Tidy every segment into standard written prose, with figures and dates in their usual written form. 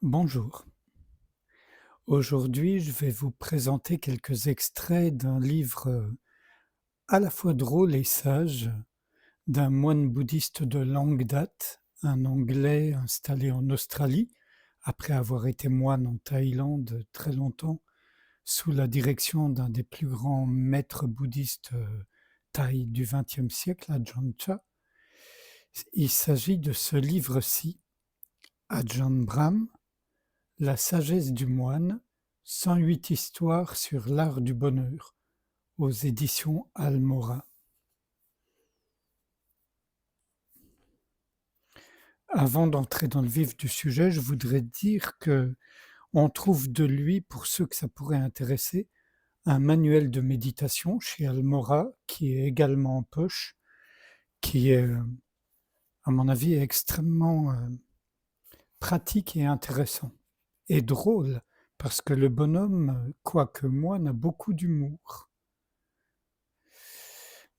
Bonjour. Aujourd'hui, je vais vous présenter quelques extraits d'un livre à la fois drôle et sage d'un moine bouddhiste de longue date, un Anglais installé en Australie, après avoir été moine en Thaïlande très longtemps, sous la direction d'un des plus grands maîtres bouddhistes thaïs du XXe siècle, Ajahn Chah. Il s'agit de ce livre-ci, Ajahn Brahm, La sagesse du moine, 108 histoires sur l'art du bonheur, aux éditions Almora. Avant d'entrer dans le vif du sujet, je voudrais dire que on trouve de lui, pour ceux que ça pourrait intéresser, un manuel de méditation chez Almora, qui est également en poche, qui est, à mon avis, extrêmement pratique et intéressant. Et drôle, parce que le bonhomme, quoique moine, a beaucoup d'humour.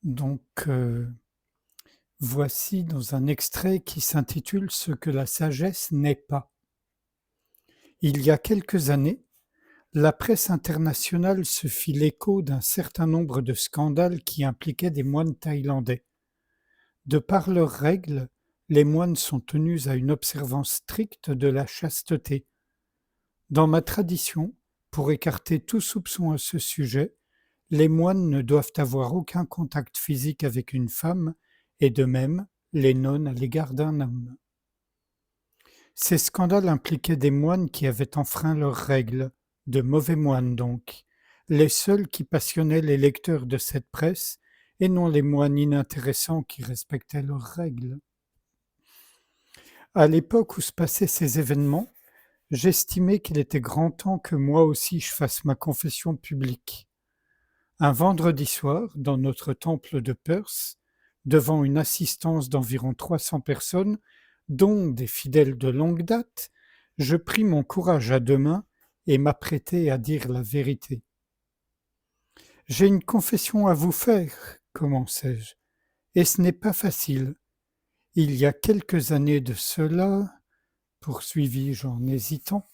Donc, voici dans un extrait qui s'intitule Ce que la sagesse n'est pas. Il y a quelques années, la presse internationale se fit l'écho d'un certain nombre de scandales qui impliquaient des moines thaïlandais. De par leurs règles, les moines sont tenus à une observance stricte de la chasteté. Dans ma tradition, pour écarter tout soupçon à ce sujet, les moines ne doivent avoir aucun contact physique avec une femme, et de même, les nonnes à l'égard d'un homme. Ces scandales impliquaient des moines qui avaient enfreint leurs règles, de mauvais moines donc, les seuls qui passionnaient les lecteurs de cette presse, et non les moines inintéressants qui respectaient leurs règles. À l'époque où se passaient ces événements, j'estimais qu'il était grand temps que moi aussi je fasse ma confession publique. Un vendredi soir, dans notre temple de Perth, devant une assistance d'environ 300 personnes, dont des fidèles de longue date, je pris mon courage à deux mains et m'apprêtai à dire la vérité. J'ai une confession à vous faire, commençai-je, et ce n'est pas facile. Il y a quelques années de cela, poursuivis-je en hésitant,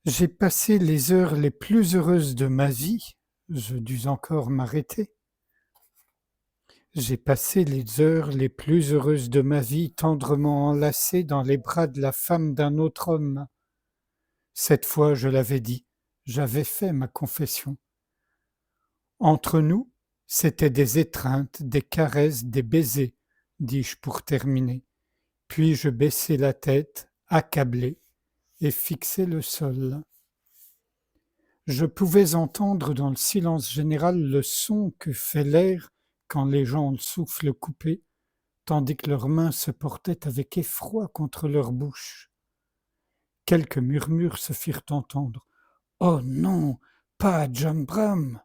j'ai passé les heures les plus heureuses de ma vie, je dus encore m'arrêter. J'ai passé les heures les plus heureuses de ma vie tendrement enlacé dans les bras de la femme d'un autre homme. Cette fois, je l'avais dit, j'avais fait ma confession. Entre nous, c'étaient des étreintes, des caresses, des baisers, dis-je pour terminer. Puis je baissai la tête, accablé, et fixai le sol. Je pouvais entendre dans le silence général le son que fait l'air quand les gens ont le souffle coupé, tandis que leurs mains se portaient avec effroi contre leur bouche. Quelques murmures se firent entendre. « Oh non, pas Ajahn Brahm !»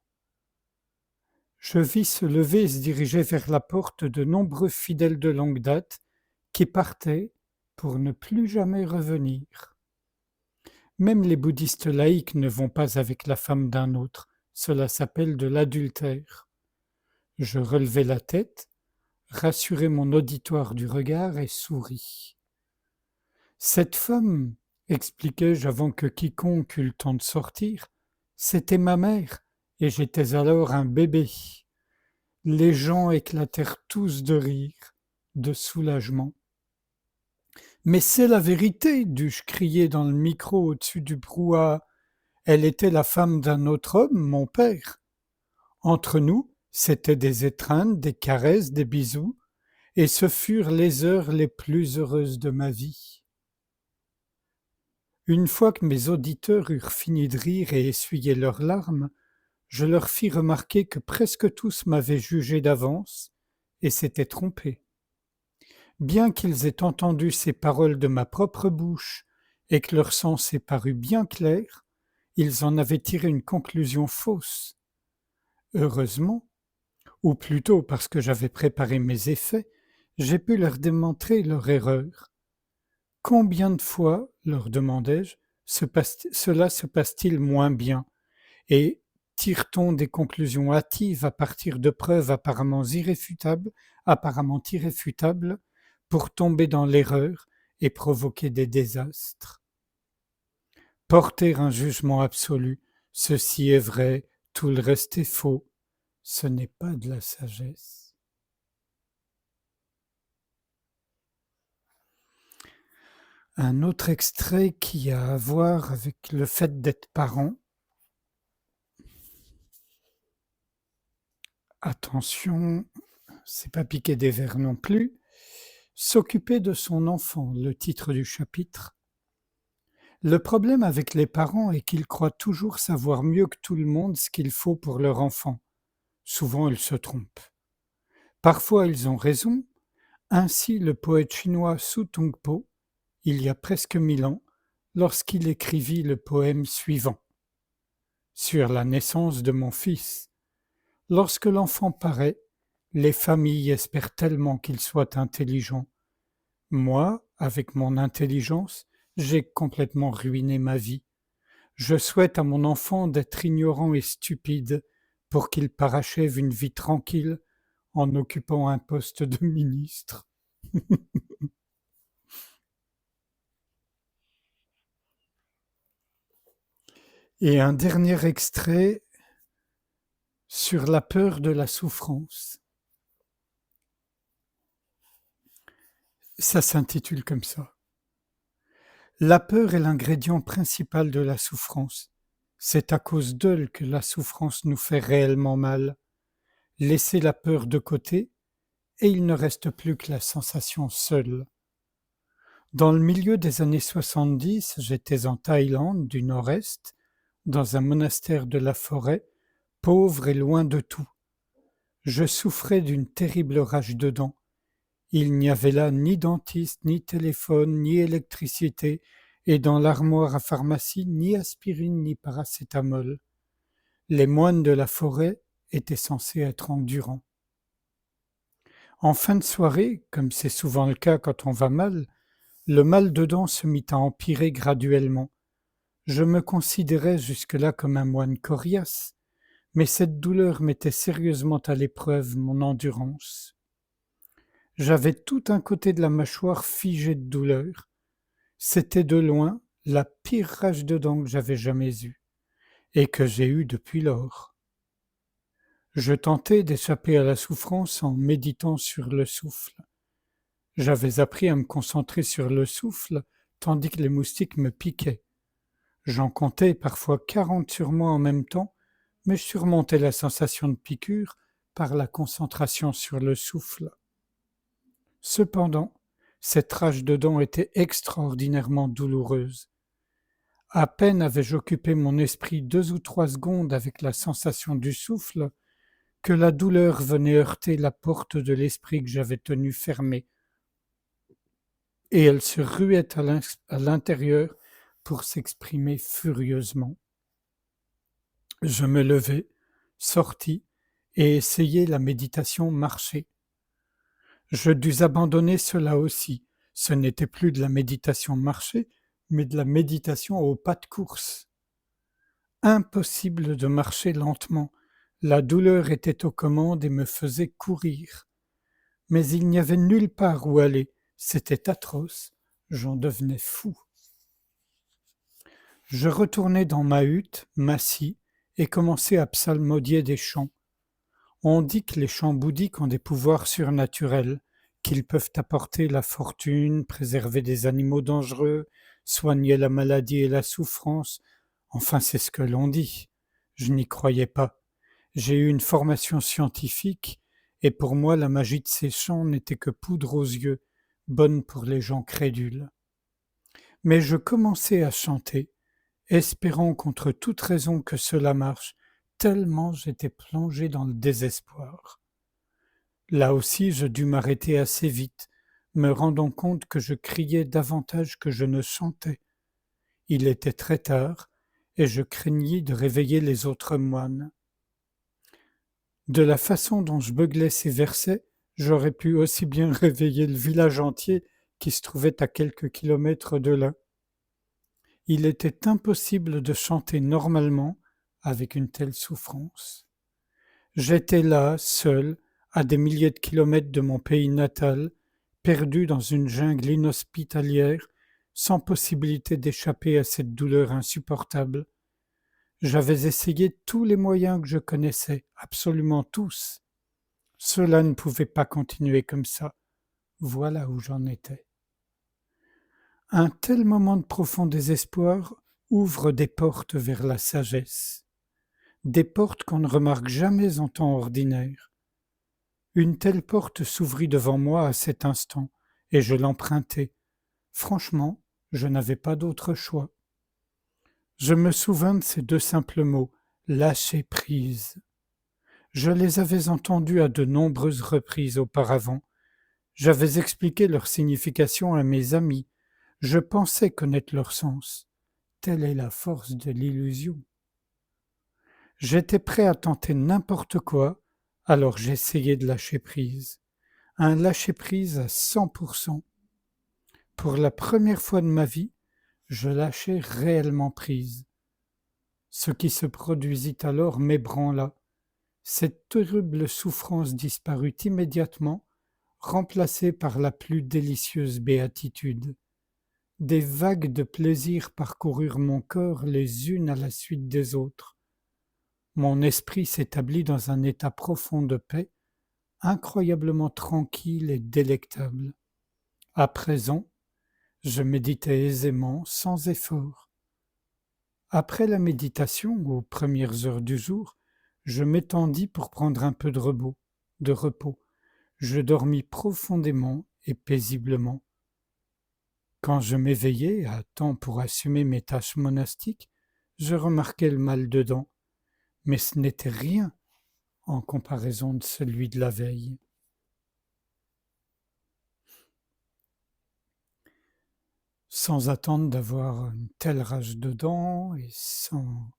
Je vis se lever et se diriger vers la porte de nombreux fidèles de longue date qui partaient pour ne plus jamais revenir. Même les bouddhistes laïcs ne vont pas avec la femme d'un autre, cela s'appelle de l'adultère. Je relevai la tête, rassurai mon auditoire du regard et souris. Cette femme, expliquai-je avant que quiconque eût le temps de sortir, c'était ma mère, et j'étais alors un bébé. Les gens éclatèrent tous de rire, de soulagement. Mais c'est la vérité, dus-je crier dans le micro au-dessus du brouhaha. Elle était la femme d'un autre homme, mon père. Entre nous, c'étaient des étreintes, des caresses, des bisous, et ce furent les heures les plus heureuses de ma vie. Une fois que mes auditeurs eurent fini de rire et essuyé leurs larmes, je leur fis remarquer que presque tous m'avaient jugé d'avance et s'étaient trompés. Bien qu'ils aient entendu ces paroles de ma propre bouche et que leur sens ait paru bien clair, ils en avaient tiré une conclusion fausse. Heureusement, ou plutôt parce que j'avais préparé mes effets, j'ai pu leur démontrer leur erreur. Combien de fois, leur demandai-je, cela se passe-t-il moins bien, et tire-t-on des conclusions hâtives à partir de preuves apparemment irréfutables, pour tomber dans l'erreur et provoquer des désastres. Porter un jugement absolu, ceci est vrai, tout le reste est faux, ce n'est pas de la sagesse. Un autre extrait qui a à voir avec le fait d'être parent. Attention, c'est pas piquer des vers non plus. S'occuper de son enfant, le titre du chapitre. Le problème avec les parents est qu'ils croient toujours savoir mieux que tout le monde ce qu'il faut pour leur enfant. Souvent, ils se trompent. Parfois, ils ont raison. Ainsi, le poète chinois Su Tongpo, il y a presque 1000 ans, lorsqu'il écrivit le poème suivant. Sur la naissance de mon fils. Lorsque l'enfant paraît, les familles espèrent tellement qu'il soit intelligent. Moi, avec mon intelligence, j'ai complètement ruiné ma vie. Je souhaite à mon enfant d'être ignorant et stupide pour qu'il parachève une vie tranquille en occupant un poste de ministre. Et un dernier extrait sur la peur de la souffrance. Ça s'intitule comme ça. La peur est l'ingrédient principal de la souffrance. C'est à cause d'elle que la souffrance nous fait réellement mal. Laissez la peur de côté et il ne reste plus que la sensation seule. Dans le milieu des années 70, j'étais en Thaïlande du Nord-Est, dans un monastère de la forêt, pauvre et loin de tout. Je souffrais d'une terrible rage de dents. Il n'y avait là ni dentiste, ni téléphone, ni électricité, et dans l'armoire à pharmacie, ni aspirine, ni paracétamol. Les moines de la forêt étaient censés être endurants. En fin de soirée, comme c'est souvent le cas quand on va mal, le mal de dents se mit à empirer graduellement. Je me considérais jusque-là comme un moine coriace, mais cette douleur mettait sérieusement à l'épreuve mon endurance. J'avais tout un côté de la mâchoire figé de douleur. C'était de loin la pire rage de dents que j'avais jamais eue, et que j'ai eue depuis lors. Je tentais d'échapper à la souffrance en méditant sur le souffle. J'avais appris à me concentrer sur le souffle, tandis que les moustiques me piquaient. J'en comptais parfois 40 sur moi en même temps, mais je surmontais la sensation de piqûre par la concentration sur le souffle. Cependant, cette rage de dents était extraordinairement douloureuse. À peine avais-je occupé mon esprit 2 ou 3 secondes avec la sensation du souffle, que la douleur venait heurter la porte de l'esprit que j'avais tenue fermée, et elle se ruait à l'intérieur pour s'exprimer furieusement. Je me levai, sortis, et essayai la méditation marchée. Je dus abandonner cela aussi. Ce n'était plus de la méditation marchée, mais de la méditation au pas de course. Impossible de marcher lentement. La douleur était aux commandes et me faisait courir. Mais il n'y avait nulle part où aller. C'était atroce. J'en devenais fou. Je retournai dans ma hutte, m'assis, et commençai à psalmodier des chants. On dit que les chants bouddhiques ont des pouvoirs surnaturels, qu'ils peuvent apporter la fortune, préserver des animaux dangereux, soigner la maladie et la souffrance. Enfin, c'est ce que l'on dit. Je n'y croyais pas. J'ai eu une formation scientifique, et pour moi la magie de ces chants n'était que poudre aux yeux, bonne pour les gens crédules. Mais je commençai à chanter, espérant contre toute raison que cela marche, tellement j'étais plongé dans le désespoir. Là aussi je dus m'arrêter assez vite, me rendant compte que je criais davantage que je ne chantais. Il était très tard, et je craignis de réveiller les autres moines. De la façon dont je beuglais ces versets, j'aurais pu aussi bien réveiller le village entier qui se trouvait à quelques kilomètres de là. Il était impossible de chanter normalement avec une telle souffrance. J'étais là, seul, à des milliers de kilomètres de mon pays natal, perdu dans une jungle inhospitalière, sans possibilité d'échapper à cette douleur insupportable. J'avais essayé tous les moyens que je connaissais, absolument tous. Cela ne pouvait pas continuer comme ça. Voilà où j'en étais. Un tel moment de profond désespoir ouvre des portes vers la sagesse, des portes qu'on ne remarque jamais en temps ordinaire. Une telle porte s'ouvrit devant moi à cet instant, et je l'empruntai. Franchement, je n'avais pas d'autre choix. Je me souvins de ces deux simples mots, lâcher prise. Je les avais entendus à de nombreuses reprises auparavant. J'avais expliqué leur signification à mes amis. Je pensais connaître leur sens. Telle est la force de l'illusion. J'étais prêt à tenter n'importe quoi, alors j'essayais de lâcher prise. Un lâcher-prise à 100%. Pour la première fois de ma vie, je lâchais réellement prise. Ce qui se produisit alors m'ébranla. Cette terrible souffrance disparut immédiatement, remplacée par la plus délicieuse béatitude. Des vagues de plaisir parcoururent mon corps les unes à la suite des autres. Mon esprit s'établit dans un état profond de paix, incroyablement tranquille et délectable. À présent, je méditais aisément, sans effort. Après la méditation, aux premières heures du jour, je m'étendis pour prendre un peu de repos. Je dormis profondément et paisiblement. Quand je m'éveillai, à temps pour assumer mes tâches monastiques, je remarquai le mal de dents, mais ce n'était rien en comparaison de celui de la veille. Sans attendre d'avoir une telle rage de dents et sans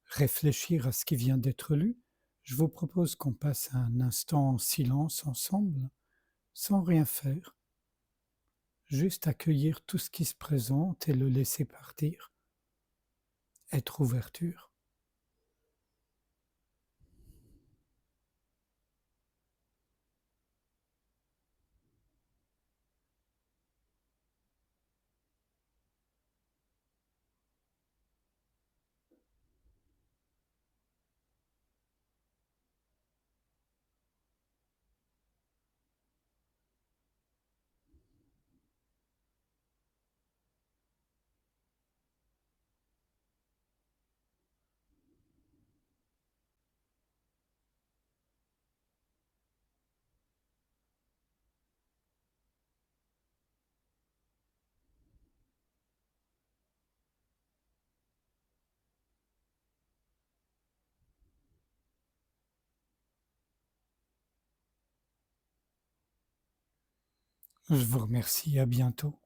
réfléchir à ce qui vient d'être lu, je vous propose qu'on passe un instant en silence ensemble, sans rien faire, juste accueillir tout ce qui se présente et le laisser partir, être ouverture. Je vous remercie, à bientôt.